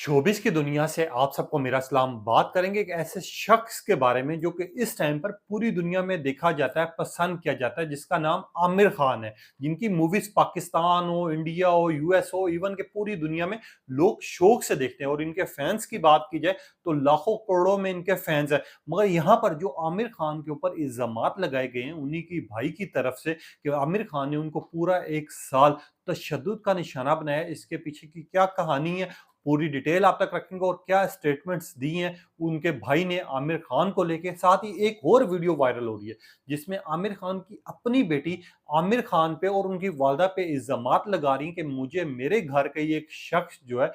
Showbiz की दुनिया से आप सबको मेरा सलाम। बात करेंगे एक ऐसे शख्स के बारे में जो कि इस टाइम पर पूरी दुनिया में देखा जाता है, पसंद किया जाता है, जिसका नाम आमिर खान है। जिनकी मूवीज पाकिस्तान हो, इंडिया हो, यूएस हो, इवन के पूरी दुनिया में लोग शौक से देखते हैं। और इनके फैंस की बात की जाए तो लाखों करोड़ों में इनके फैंस हैं। मगर यहाँ पर जो आमिर खान के ऊपर इल्जामात लगाए गए हैं उन्हीं की भाई की तरफ से कि आमिर खान ने उनको पूरा 1 साल तशद्दुद का निशाना बनाया, इसके पीछे की क्या कहानी है पूरी डिटेल आप तक रखेंगे और क्या स्टेटमेंट्स दी हैं उनके भाई ने आमिर खान को लेके। साथ ही एक और वीडियो वायरल हो रही है जिसमें आमिर खान की अपनी बेटी आमिर खान पे और उनकी वालदा पे इल्जामात लगा रही हैं कि मुझे मेरे घर का ही एक शख्स जो है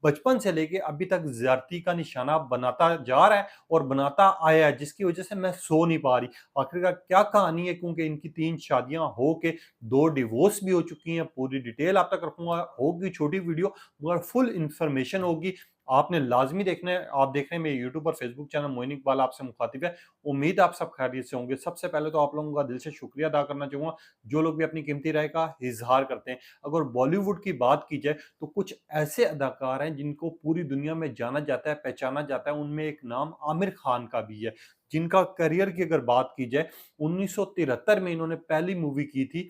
बचपन से लेके अभी तक ज्यादती का निशाना बनाता जा रहा है और बनाता आया है, जिसकी वजह से मैं सो नहीं पा रही। आखिरकार क्या कहानी है, क्योंकि इनकी 3 शादियां हो के 2 डिवोर्स भी हो चुकी हैं। पूरी डिटेल आप तक रखूंगा, होगी छोटी वीडियो मगर फुल इंफॉर्मेशन होगी। आपने लाजमी देखना है। आप देख रहे हैं मेरे यूट्यूब और फेसबुक चैनल मोइन इकबाल आपसे मुखातिब है। उम्मीद आप सब खैरियत से होंगे। सबसे पहले तो आप लोगों का दिल से शुक्रिया अदा करना चाहूंगा जो लोग भी अपनी कीमती राय का इजहार करते हैं। अगर बॉलीवुड की बात की जाए तो कुछ ऐसे अदाकार हैं जिनको पूरी दुनिया में जाना जाता है, पहचाना जाता है। उनमें एक नाम आमिर खान का भी है, जिनका करियर की अगर बात की जाए 1973 में इन्होंने पहली मूवी की थी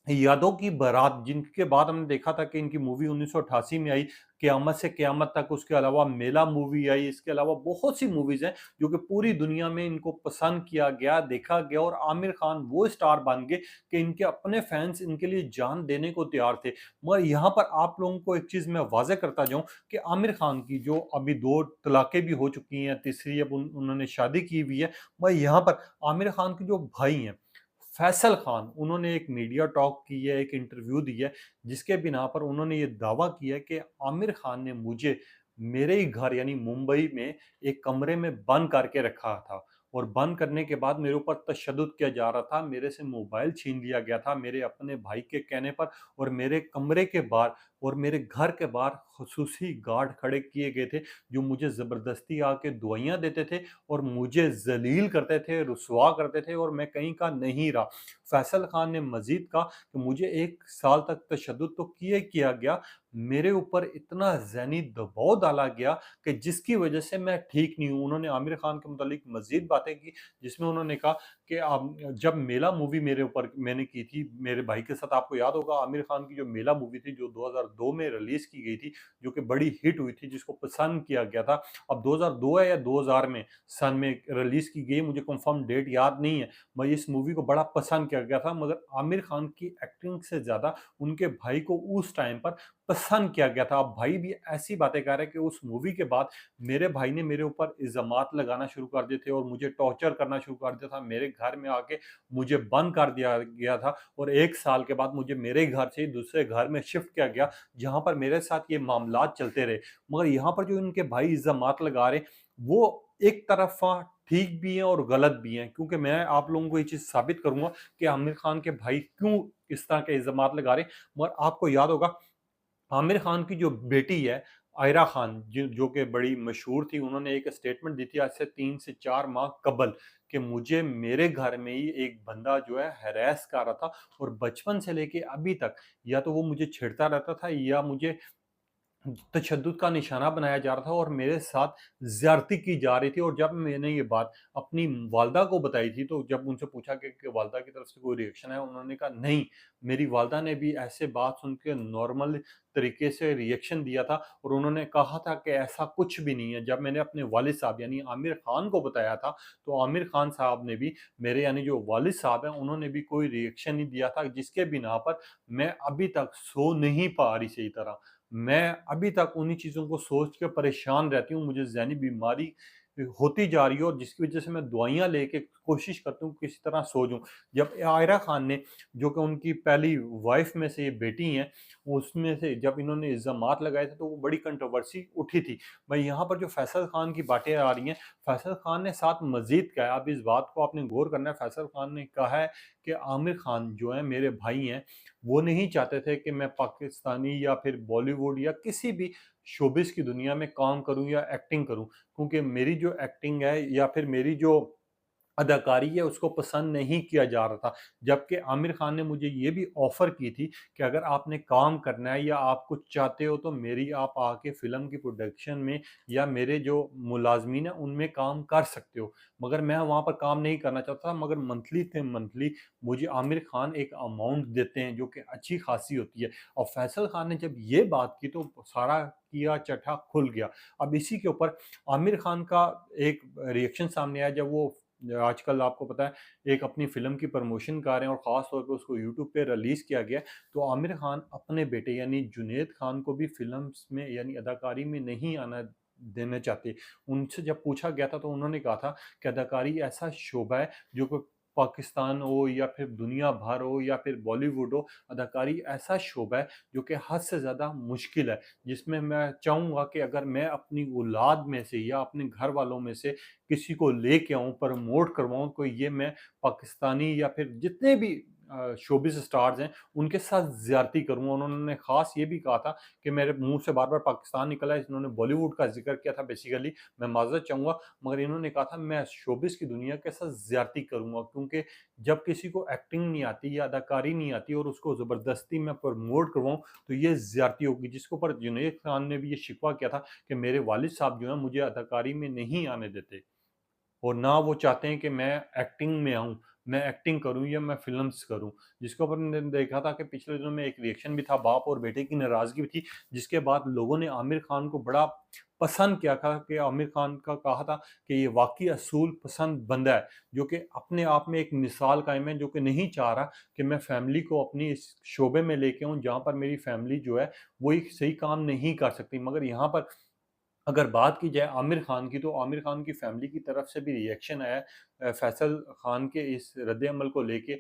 यादों की बारात, जिनके बाद हमने देखा था कि इनकी मूवी 1988 में आई क़यामत से क़यामत तक। उसके अलावा मेला मूवी आई। इसके अलावा बहुत सी मूवीज हैं जो कि पूरी दुनिया में इनको पसंद किया गया, देखा गया और आमिर खान वो स्टार बन गए कि इनके अपने फैंस इनके लिए जान देने को तैयार थे। मगर यहाँ पर आप लोगों को एक चीज़ मैं वाज़ेह करता जाऊँ कि आमिर खान की जो अभी 2 तलाक़ें भी हो चुकी हैं, तीसरी अब उन्होंने शादी की हुई है। मगर यहाँ पर आमिर खान के जो भाई हैं फैसल खान, उन्होंने एक मीडिया टॉक की है, एक इंटरव्यू दी है, जिसके बिना पर उन्होंने ये दावा किया है कि आमिर खान ने मुझे मेरे ही घर यानी मुंबई में एक कमरे में बंद करके रखा था और बंद करने के बाद मेरे ऊपर तशद्दुद किया जा रहा था। मेरे से मोबाइल छीन लिया गया था मेरे अपने भाई के कहने पर और मेरे कमरे के बाहर और मेरे घर के बाहर खसूसी गार्ड खड़े किए गए थे जो मुझे ज़बरदस्ती आके दुआइयाँ देते थे और मुझे ज़लील करते थे, रुसवा करते थे और मैं कहीं का नहीं रहा। फैसल खान ने मज़ीद कहा कि मुझे 1 साल तक तशद्दुद तो किया गया, मेरे ऊपर इतना ज़हनी दबाव डाला गया कि जिसकी वजह से मैं ठीक नहीं हूँ। उन्होंने आमिर खान के मुतालिक मज़ीद बातें की, जिसमें उन्होंने कहा कि जब मेला मूवी मेरे ऊपर मैंने की थी मेरे भाई के साथ, आपको याद होगा आमिर खान की जो मेला मूवी थी जो 2002 में रिलीज़ की गई थी, जो कि बड़ी हिट हुई थी, जिसको पसंद किया गया था। अब 2002 है या 2000 में सन में रिलीज़ की गई, मुझे कंफर्म डेट याद नहीं है। मैं इस मूवी को बड़ा पसंद किया गया था मगर आमिर खान की एक्टिंग से ज़्यादा उनके भाई को उस टाइम पर पसंद किया गया था। अब भाई भी ऐसी बातें कह रहे हैं कि उस मूवी के बाद मेरे भाई ने मेरे ऊपर इल्ज़ामात लगाना शुरू कर दिए थे और मुझे टॉर्चर करना शुरू कर दिया था। मेरे घर में आके मुझे बंद कर दिया गया था और 1 साल के बाद मुझे मेरे घर से दूसरे घर में शिफ्ट किया गया, जहाँ पर मेरे साथ ये मामलात चलते रहे। मगर यहाँ पर जो इनके भाई इल्ज़ामात लगा रहे हैं, वो एक तरफ़ा ठीक भी हैं और गलत भी हैं, क्योंकि मैं आप लोगों को ये चीज़ साबित करूँगा कि आमिर खान के भाई क्यों इस तरह के इल्ज़ामात लगा रहे हैं। मगर आपको याद होगा आमिर खान की जो बेटी है आयरा खान, जो कि बड़ी मशहूर थी, उन्होंने एक स्टेटमेंट दी थी आज से 3 से 4 माह कबल कि मुझे मेरे घर में ही एक बंदा जो है हैरेस कर रहा था और बचपन से लेके अभी तक या तो वो मुझे छेड़ता रहता था या मुझे तशद्दुद का निशाना बनाया जा रहा था और मेरे साथ ज़्यादती की जा रही थी। और जब मैंने ये बात अपनी वालदा को बताई थी, तो जब उनसे पूछा कि वालदा की तरफ से कोई रिएक्शन है, उन्होंने कहा नहीं, मेरी वालदा ने भी ऐसे बात सुन के नॉर्मल तरीके से रिएक्शन दिया था और उन्होंने कहा था कि ऐसा कुछ भी नहीं है। जब मैंने अपने वालिद साहब यानी आमिर खान को बताया था, तो आमिर खान साहब ने भी मेरे यानी जो वालिद साहब हैं, उन्होंने भी कोई रिएक्शन नहीं दिया था, जिसके बिना पर मैं अभी तक सो नहीं पा रही सही तरह। मैं अभी तक उन्हीं चीज़ों को सोच के परेशान रहती हूँ। मुझे ज़हनी बीमारी होती जा रही है और जिसकी वज़ह से मैं दवाइयाँ लेके कोशिश करती हूँ किसी तरह सो जाऊँ। जब आयरा खान ने, जो कि उनकी पहली वाइफ़ में से ये बेटी हैं, उसमें से जब इन्होंने इल्ज़ामात लगाए थे तो वो बड़ी कंट्रोवर्सी उठी थी। भाई यहाँ पर जो फैसल खान की बातें आ रही हैं, फैसल खान ने साथ मज़ीद कहा है, अब इस बात को आपने गौर करना है, फैसल खान ने कहा है कि आमिर खान जो हैं मेरे भाई हैं, वो नहीं चाहते थे कि मैं पाकिस्तानी या फिर बॉलीवुड या किसी भी शोबिस की दुनिया में काम करूं या एक्टिंग करूं, क्योंकि मेरी जो एक्टिंग है या फिर मेरी जो अदाकारी है उसको पसंद नहीं किया जा रहा था। जबकि आमिर खान ने मुझे ये भी ऑफ़र की थी कि अगर आपने काम करना है या आप कुछ चाहते हो तो मेरी आप आके फ़िल्म की प्रोडक्शन में या मेरे जो मुलाज़मीन हैं उनमें काम कर सकते हो। मगर मैं वहाँ पर काम नहीं करना चाहता था, मगर मंथली थे मंथली मुझे आमिर खान एक अमाउंट देते हैं जो कि अच्छी ख़ासी होती है। और फैसल खान ने जब ये बात की तो सारा किया चट्टा खुल गया। अब इसी के ऊपर आमिर खान का एक रिएक्शन सामने आया जब वो आजकल आपको पता है एक अपनी फ़िल्म की प्रमोशन कर रहे हैं और ख़ास तौर पे उसको यूट्यूब पे रिलीज़ किया गया है। तो आमिर खान अपने बेटे यानी जुनैद खान को भी फ़िल्म्स में यानी अदाकारी में नहीं आना देना चाहते। उनसे जब पूछा गया था तो उन्होंने कहा था कि अदाकारी ऐसा शोबा है जो कि पाकिस्तान हो या फिर दुनिया भर हो या फिर बॉलीवुड हो, अदाकारी ऐसा शोबा है जो कि हद से ज़्यादा मुश्किल है। जिसमें मैं चाहूँगा कि अगर मैं अपनी औलाद में से या अपने घर वालों में से किसी को लेके आऊँ, प्रमोट करवाऊँ, तो ये मैं पाकिस्तानी या फिर जितने भी शोबिज़ स्टार्स हैं, उनके साथ ज़्यादती करूँगा। उन्होंने ख़ास ये भी कहा था कि मेरे मुँह से बार-बार पाकिस्तान निकला है, इन्होंने बॉलीवुड का ज़िक्र किया था बेसिकली, मैं माज़रत चाहूँगा, मगर इन्होंने कहा था मैं शोबिज़ की दुनिया के साथ ज़्यादती करूँगा क्योंकि जब किसी को एक्टिंग नहीं आती या अदाकारी नहीं आती और उसको ज़बरदस्ती मैं प्रमोट करवाऊँ, तो ये ज़्यादती होगी। जिसके ऊपर जुनैद खान ने भी ये शिकवा किया था कि मेरे वालिद साहब जो हैं, मुझे अदाकारी में नहीं आने देते। और ना वो चाहते हैं कि मैं एक्टिंग में आऊँ, मैं एक्टिंग करूँ या मैं फ़िल्म्स करूँ। जिसके ऊपर मैंने देखा था कि पिछले दिनों में एक रिएक्शन भी था, बाप और बेटे की नाराज़गी भी थी, जिसके बाद लोगों ने आमिर खान को बड़ा पसंद किया था कि आमिर खान का कहा था कि ये वाक़ई असूल पसंद बंदा है, जो कि अपने आप में एक मिसाल कायम है, जो कि नहीं चाह रहा कि मैं फ़ैमिली को अपनी इस शोबे में लेके आऊँ, जहाँ पर मेरी फ़ैमिली जो है, वो एक सही काम नहीं कर सकती। मगर यहाँ पर अगर बात की जाए आमिर खान की, तो आमिर खान की फैमिली की तरफ से भी रिएक्शन आया है फैसल खान के इस रद्द-ए-अमल को लेके।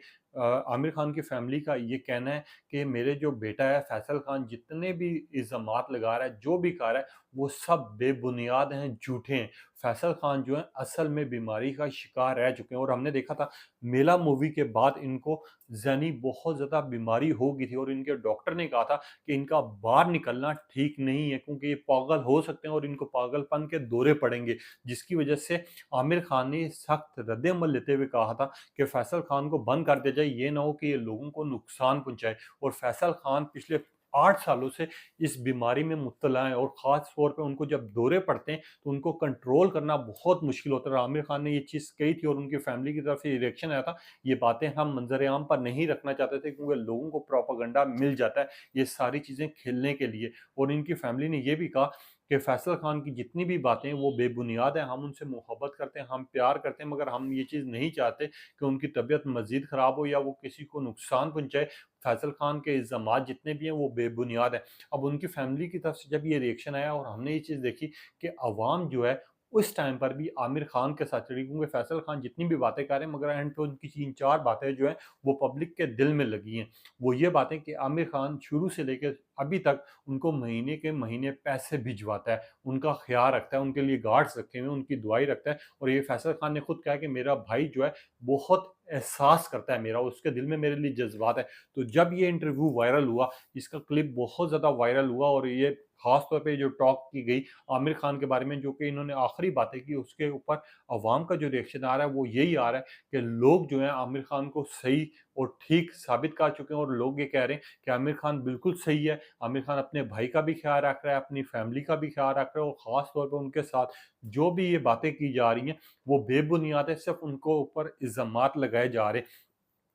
आमिर खान की फैमिली का ये कहना है कि मेरे जो बेटा है फैसल खान जितने भी इल्ज़ामात लगा रहा है, जो भी कह रहा है, वो सब बेबुनियाद हैं, झूठे हैं। फैसल खान जो है असल में बीमारी का शिकार रह चुके हैं और हमने देखा था मेला मूवी के बाद इनको ज़हनी बहुत ज़्यादा बीमारी हो गई थी और इनके डॉक्टर ने कहा था कि इनका बाहर निकलना ठीक नहीं है क्योंकि ये पागल हो सकते हैं और इनको पागलपन के दौरे पड़ेंगे। जिसकी वजह से आमिर खान ने सख्त रद्द-ए-अमल लेते हुए कहा था कि फैसल खान को बंद कर दिया जाए, ये ना हो कि ये लोगों को नुकसान पहुँचाए। और फैसल खान पिछले 8 सालों से इस बीमारी में मुब्तला हैं और ख़ास तौर पे उनको जब दौरे पड़ते हैं, तो उनको कंट्रोल करना बहुत मुश्किल होता है और आमिर खान ने ये चीज़ कही थी और उनकी फैमिली की तरफ से ये रिएक्शन आया था। ये बातें हम मंज़र-ए-आम पर नहीं रखना चाहते थे क्योंकि लोगों को प्रोपेगेंडा मिल जाता है, ये सारी चीज़ें खेलने के लिए। और इनकी फैमिली ने ये भी कहा कि फैसल खान की जितनी भी बातें हैं वो बेबुनियाद हैं, हम उनसे मोहब्बत करते हैं, हम प्यार करते हैं, मगर हम ये चीज़ नहीं चाहते कि उनकी तबीयत मज़ीद ख़राब हो या वो किसी को नुकसान पहुँचाए। फैसल खान के इल्ज़ामात जितने भी हैं वो बेबुनियाद हैं। अब उनकी फैमिली की तरफ से जब ये रिएक्शन आया और हमने ये चीज़ देखी कि अवाम जो है उस टाइम पर भी आमिर खान के साथ चढ़ी क्योंकि फैसल खान जितनी भी बातें कर रहे हैं मगर एंड पे उनकी 3-4 बातें जो हैं वो पब्लिक के दिल में लगी हैं। वो ये बातें कि आमिर खान शुरू से लेके अभी तक उनको महीने के महीने पैसे भिजवाता है, उनका ख़्याल रखता है, उनके लिए गार्ड्स रखे हुए हैं, उनकी दुआई रखता है और ये फैसल खान ने खुद कहा है कि मेरा भाई जो है बहुत एहसास करता है मेरा, उसके दिल में मेरे लिए जज़्बात है। तो जब ये इंटरव्यू वायरल हुआ, इसका क्लिप बहुत ज़्यादा वायरल हुआ और ये ख़ास तौर पे जो टॉक की गई आमिर खान के बारे में जो कि इन्होंने आखिरी बातें की, उसके ऊपर अवाम का जो रिएक्शन आ रहा है वो यही आ रहा है कि लोग जो हैं आमिर खान को सही और ठीक साबित कर चुके हैं और लोग ये कह रहे हैं कि आमिर खान बिल्कुल सही है। आमिर खान अपने भाई का भी ख़्याल रख रहा है, अपनी फैमिली का भी ख़्याल रख रहा है और ख़ास तौर पे उनके साथ जो भी ये बातें की जा रही हैं, वो बेबुनियाद है, सिर्फ़ उनको ऊपर इल्ज़ामात लगाए जा रहे हैं।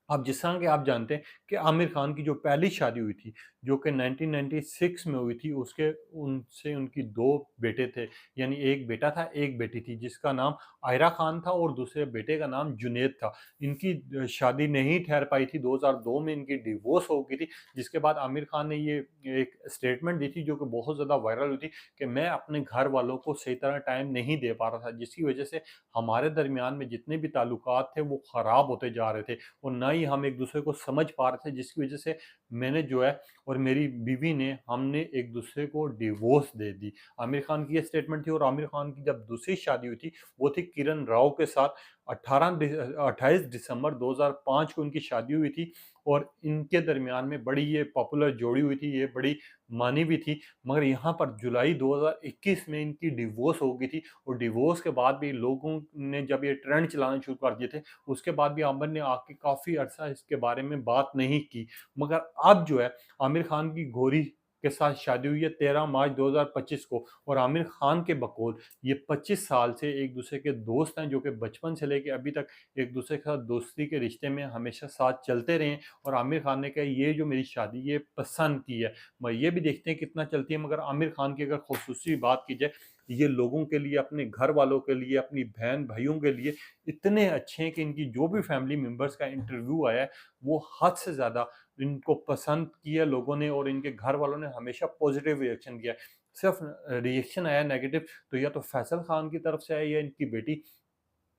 अब जिस तरह के आप जानते हैं कि आमिर खान की जो पहली शादी हुई थी, जो कि 1996 में हुई थी, उसके उनसे उनकी 2 बेटे थे, यानी 1 बेटा था, 1 बेटी थी, जिसका नाम आयरा खान था और दूसरे बेटे का नाम जुनैद था। इनकी शादी नहीं ठहर पाई थी, 2002 में इनकी डिवोर्स हो गई थी, जिसके बाद आमिर खान ने ये एक स्टेटमेंट दी थी, जो कि बहुत ज़्यादा वायरल हुई थी कि मैं अपने घर वालों को सही तरह टाइम नहीं दे पा रहा था, जिसकी वजह से हमारे दरमियान में जितने भी ताल्लुकात थे, वो ख़राब होते जा रहे थे। और ना ही हम एक-दूसरे को समझ पा रहे थे जिसकी वज़ह से मैंने जो है और मेरी बीवी ने हमने एक-दूसरे को डिवोर्स दे दी। आमिर खान की ये स्टेटमेंट थी और आमिर खान की जब दूसरी शादी हुई थी, वो थी किरण राव के साथ। 28 दिसंबर 2005 को इनकी शादी हुई थी और इनके दरमियान में बड़ी ये पॉपुलर जोड़ी हुई थी, ये बड़ी मानी भी थी। मगर यहाँ पर जुलाई 2021 में इनकी डिवोर्स हो गई थी और डिवोर्स के बाद भी लोगों ने जब ये ट्रेंड चलाना शुरू कर दिए थे, उसके बाद भी आमिर ने आके काफ़ी अरसा इसके बारे में बात नहीं की। मगर अब जो है आमिर खान की घोरी के साथ शादी हुई है 13 मार्च 2025 को और आमिर खान के बकौल ये 25 साल से एक दूसरे के दोस्त हैं, जो कि बचपन से लेके अभी तक एक दूसरे के साथ दोस्ती के रिश्ते में हमेशा साथ चलते रहे हैं। और आमिर खान ने कहा ये जो मेरी शादी ये पसंद की है। मैं ये भी देखते हैं कितना चलती है, मगर आमिर खान की अगर खुसूसी बात की जाए, ये लोगों के लिए, अपने घर वालों के लिए, अपनी बहन भाइयों के लिए इतने अच्छे हैं कि इनकी जो भी फैमिली मेंबर्स का इंटरव्यू आया है वो हद से ज़्यादा इनको पसंद किया लोगों ने और इनके घर वालों ने हमेशा पॉजिटिव रिएक्शन किया है। सिर्फ रिएक्शन आया नेगेटिव तो या तो फैसल खान की तरफ से आया या इनकी बेटी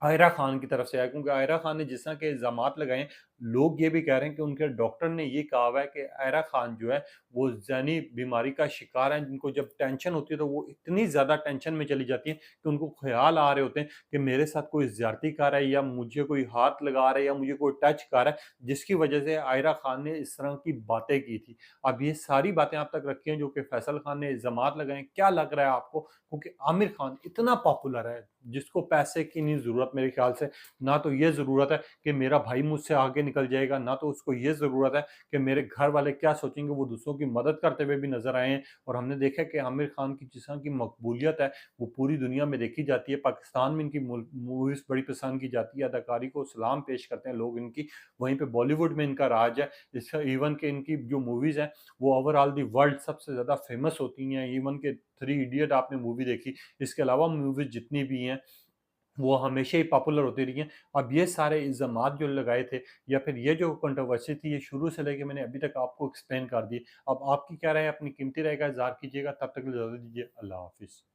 आयरा खान की तरफ से आया, क्योंकि आयरा खान ने जिस तरह के इल्ज़ामात लगाए हैं, लोग ये भी कह रहे हैं कि उनके डॉक्टर ने ये कहा हुआ है कि आयरा खान जो है, वो ज़हनी बीमारी का शिकार हैं, जिनको जब टेंशन होती है तो वो इतनी ज़्यादा टेंशन में चली जाती हैं कि उनको ख़्याल आ रहे होते हैं कि मेरे साथ कोई ज़्यादती कर रहा है या मुझे कोई हाथ लगा रहा है या मुझे कोई टच कर रहा है, जिसकी वजह से आयरा खान ने इस तरह की बातें की थी। अब ये सारी बातें आप तक रखी हैं जो कि फैसल खान ने इल्ज़ामात लगाए हैं, क्या लग रहा है आपको? क्योंकि आमिर खान इतना पॉपुलर है, जिसको पैसे की नहीं ज़रूरत मेरे ख़्याल से, ना तो ये ज़रूरत है कि मेरा भाई मुझसे आगे निकल जाएगा, ना तो उसको ये ज़रूरत है कि मेरे घर वाले क्या सोचेंगे, वो दूसरों की मदद करते हुए भी नज़र आए हैं। और हमने देखा है कि आमिर खान की जिस तरह की मकबूलियत है, वो पूरी दुनिया में देखी जाती है। पाकिस्तान में इनकी मूवीज़ बड़ी पसंद की जाती है, अदाकारी को सलाम पेश करते हैं लोग इनकी। वहीं पे बॉलीवुड में इनका राज है। इसका इवन कि इनकी जो मूवीज़ हैं, वो ओवरऑल दी वर्ल्ड सबसे ज़्यादा फ़ेमस होती हैं। इवन कि थ्री इडियट आपने मूवी देखी, इसके अलावा मूवीज़ जितनी भी हैं, वो हमेशा ही पॉपुलर होती रही हैं। अब ये सारे इल्ज़ामात जो लगाए थे या फिर ये जो कंट्रोवर्सी थी, ये शुरू से लेके मैंने अभी तक आपको एक्सप्लेन कर दी। अब आपकी क्या राय है? अपनी कीमती राय का इज़हार कीजिएगा। तब तक के लिए इजाज़त दीजिए। अल्लाह हाफ़िज़।